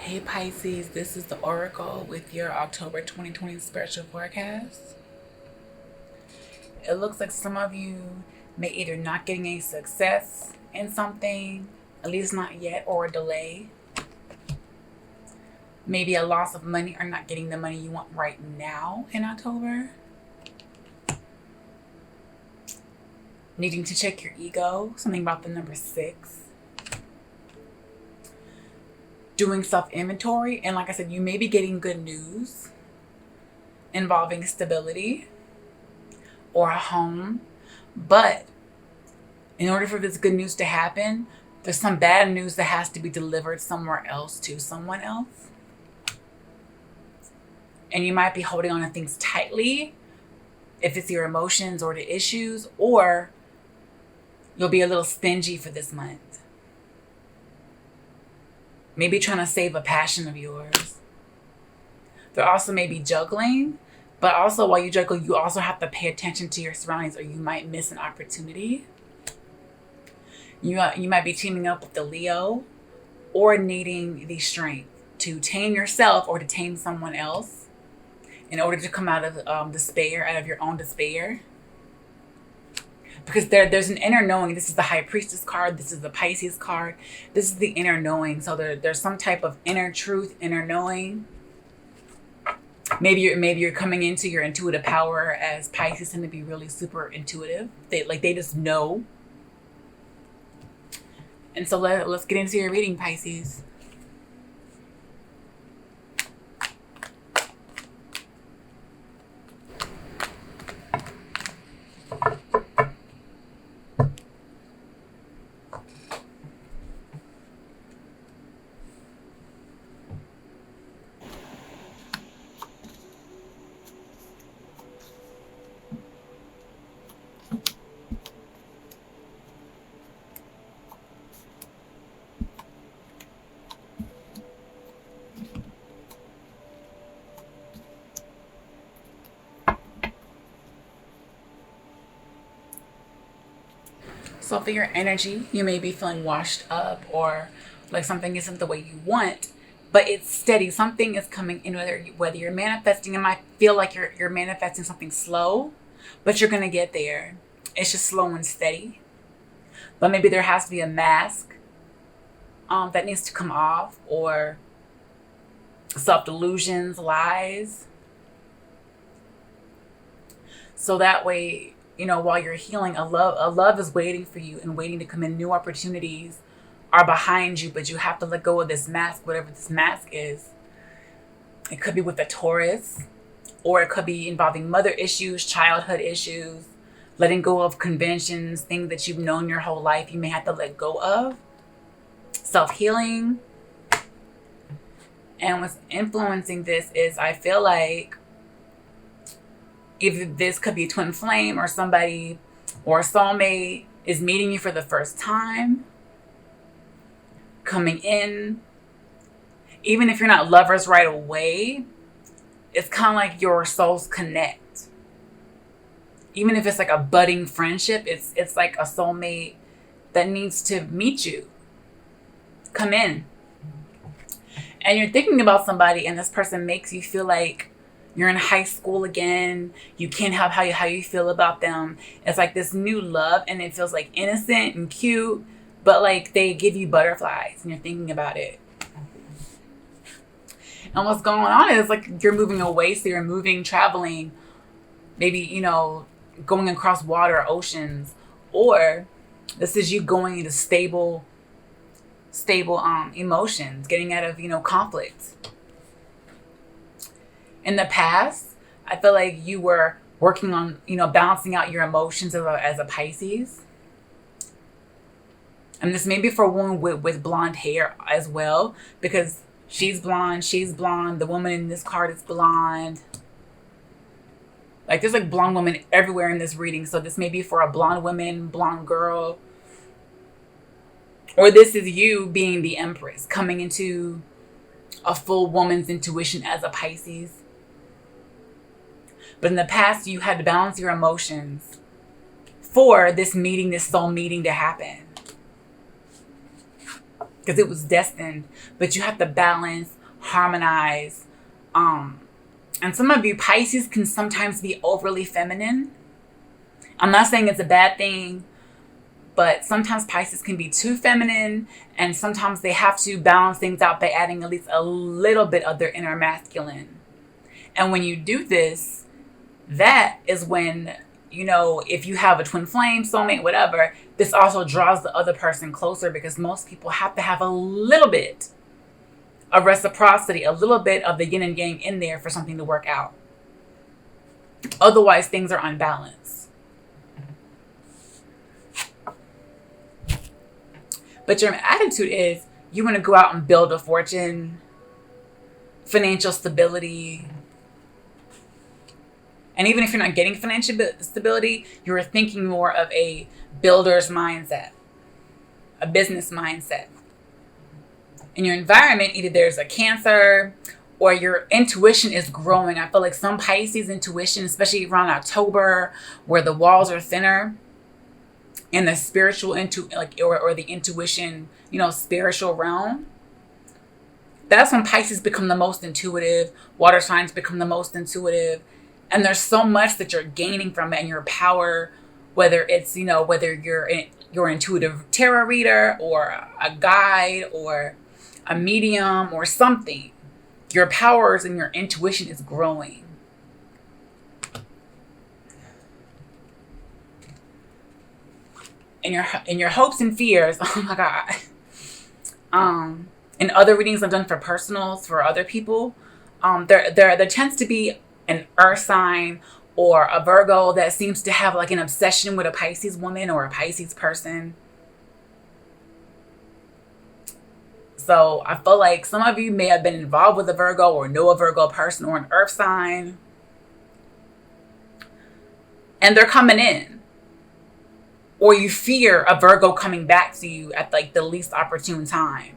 Hey Pisces, this is the Oracle with your October 2020 spiritual forecast. It looks like some of you may either not getting any success in something, at least not yet, or a delay. Maybe a loss of money or not getting the money you want right now in October. Needing to check your ego, something about the number 6. Doing self-inventory, and like I said, you may be getting good news involving stability or a home, but in order for this good news to happen, there's some bad news that has to be delivered somewhere else to someone else. And you might be holding on to things tightly if it's your emotions or the issues, or you'll be a little stingy for this month. Maybe trying to save a passion of yours. There also may be juggling, but also while you juggle, you also have to pay attention to your surroundings or you might miss an opportunity. You might be teaming up with the Leo or needing the strength to tame yourself or to tame someone else in order to come out of despair, out of your own despair. Because there's an inner knowing. This is the High Priestess card. This is the Pisces card. This is the inner knowing. So there's some type of inner truth, inner knowing. Maybe you're coming into your intuitive power, as Pisces tend to be really super intuitive. They just know. And so let's get into your reading, Pisces. So for your energy, you may be feeling washed up or like something isn't the way you want, but it's steady. Something is coming in, whether you're manifesting. It might feel like you're manifesting something slow, but you're gonna get there. It's just slow and steady. But maybe there has to be a mask that needs to come off, or self-delusions, lies. So that way, while you're healing, a love is waiting for you and waiting to come in. New opportunities are behind you, but you have to let go of this mask, whatever this mask is. It could be with a Taurus, or it could be involving mother issues, childhood issues, letting go of conventions, things that you've known your whole life you may have to let go of. Self-healing. And what's influencing this is, I feel like, either this could be a twin flame, or somebody or a soulmate is meeting you for the first time, coming in. Even if you're not lovers right away, it's kind of like your souls connect. Even if it's like a budding friendship, it's like a soulmate that needs to meet you. Come in. And you're thinking about somebody, and this person makes you feel like you're in high school again. You can't help how you feel about them. It's like this new love, and it feels like innocent and cute, but like they give you butterflies and you're thinking about it. And what's going on is like you're moving away, so you're moving, traveling, maybe, going across water, oceans, or this is you going into stable emotions, getting out of, conflict. In the past, I feel like you were working on, balancing out your emotions as a Pisces. And this may be for a woman with blonde hair as well, because she's blonde. The woman in this card is blonde. Like there's like blonde women everywhere in this reading. So this may be for a blonde woman, blonde girl. Or this is you being the Empress, coming into a full woman's intuition as a Pisces. But in the past, you had to balance your emotions for this meeting, this soul meeting to happen. Because it was destined. But you have to balance harmonize. And some of you Pisces can sometimes be overly feminine. I'm not saying it's a bad thing, but sometimes Pisces can be too feminine, and sometimes they have to balance things out by adding at least a little bit of their inner masculine. And when you do this, that is when, you know, if you have a twin flame, soulmate, whatever, this also draws the other person closer, because most people have to have a little bit of reciprocity, a little bit of the yin and yang in there for something to work out. Otherwise, things are unbalanced. But your attitude is you want to go out and build a fortune, financial stability. And even if you're not getting financial stability, you're thinking more of a builder's mindset, a business mindset. In your environment, either there's a Cancer or your intuition is growing. I feel like some Pisces intuition, especially around October, where the walls are thinner, in the spiritual or the intuition, you know, spiritual realm. That's when Pisces become the most intuitive. Water signs become the most intuitive. And there's so much that you're gaining from it, and your power, whether it's, you know, whether you're intuitive tarot reader or a guide or a medium or something, your powers and your intuition is growing. And your hopes and fears, oh my God. In other readings I've done for personals, for other people, there tends to be an earth sign or a Virgo that seems to have like an obsession with a Pisces woman or a Pisces person. So I feel like some of you may have been involved with a Virgo or know a Virgo person or an earth sign. And they're coming in. Or you fear a Virgo coming back to you at like the least opportune time.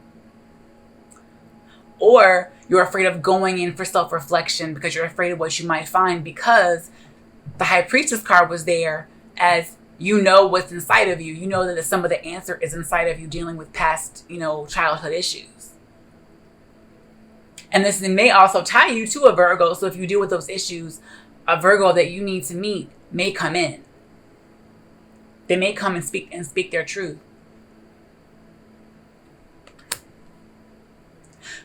Or you're afraid of going in for self-reflection because you're afraid of what you might find, because the High Priestess card was there as, you know, what's inside of you. You know that some of the answer is inside of you, dealing with past, you know, childhood issues. And this may also tie you to a Virgo. So if you deal with those issues, a Virgo that you need to meet may come in. They may come and speak their truth.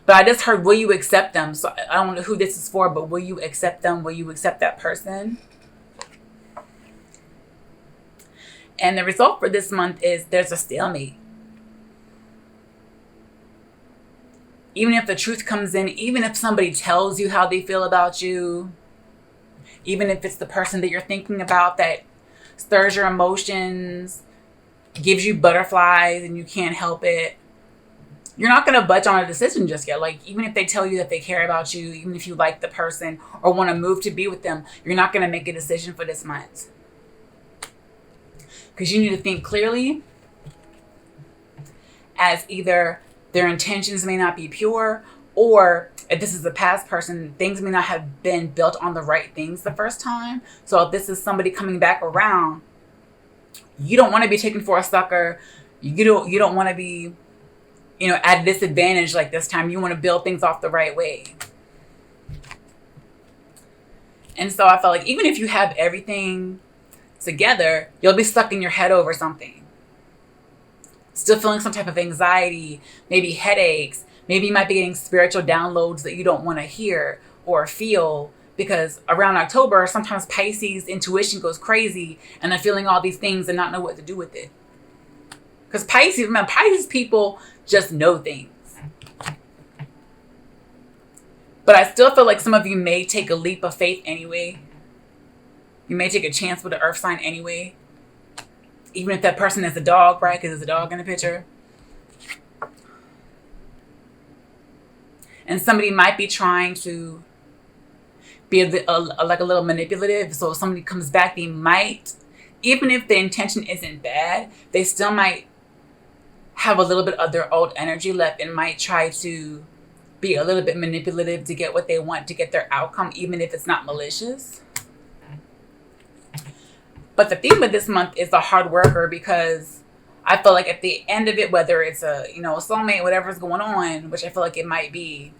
But I just heard, will you accept them? So I don't know who this is for, but will you accept them? Will you accept that person? And the result for this month is there's a stalemate. Even if the truth comes in, even if somebody tells you how they feel about you, even if it's the person that you're thinking about that stirs your emotions, gives you butterflies and you can't help it, you're not going to budge on a decision just yet. Like, even if they tell you that they care about you, even if you like the person or want to move to be with them, you're not going to make a decision for this month. Because you need to think clearly, as either their intentions may not be pure, or if this is a past person, things may not have been built on the right things the first time. So if this is somebody coming back around, you don't want to be taken for a sucker. You don't want to be, you know, at a disadvantage like this time. You want to build things off the right way. And so I felt like even if you have everything together, you'll be stuck in your head over something. Still feeling some type of anxiety, maybe headaches. Maybe you might be getting spiritual downloads that you don't want to hear or feel, because around October, sometimes Pisces intuition goes crazy and they're feeling all these things and not know what to do with it. Because Pisces, remember, Pisces people just know things. But I still feel like some of you may take a leap of faith anyway. You may take a chance with the earth sign anyway. Even if that person is a dog, right? Because there's a dog in the picture. And somebody might be trying to be like a little manipulative. So if somebody comes back, they might, even if the intention isn't bad, they still might have a little bit of their old energy left and might try to be a little bit manipulative to get what they want, to get their outcome, even if it's not malicious. But the theme of this month is the hard worker, because I feel like at the end of it, whether it's a soulmate, whatever's going on, which I feel like it might be,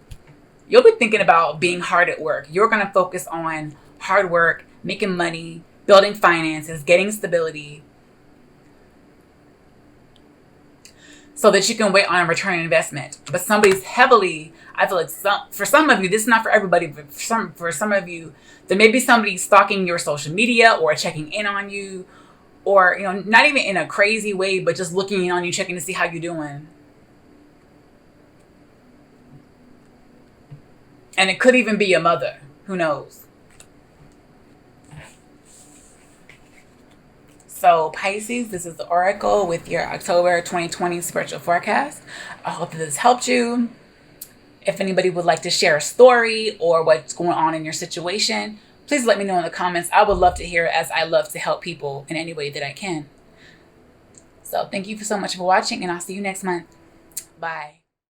You'll be thinking about being hard at work. You're going to focus on hard work, making money, building finances, getting stability, so that you can wait on a return on investment. But somebody's heavily, I feel like for some of you, this is not for everybody, but for some of you, there may be somebody stalking your social media or checking in on you, or, not even in a crazy way, but just looking in on you, checking to see how you're doing. And it could even be your mother. Who knows? So Pisces, this is the Oracle with your October 2020 spiritual forecast. I hope that this helped you. If anybody would like to share a story or what's going on in your situation, please let me know in the comments. I would love to hear it, as I love to help people in any way that I can. So thank you so much for watching, and I'll see you next month. Bye.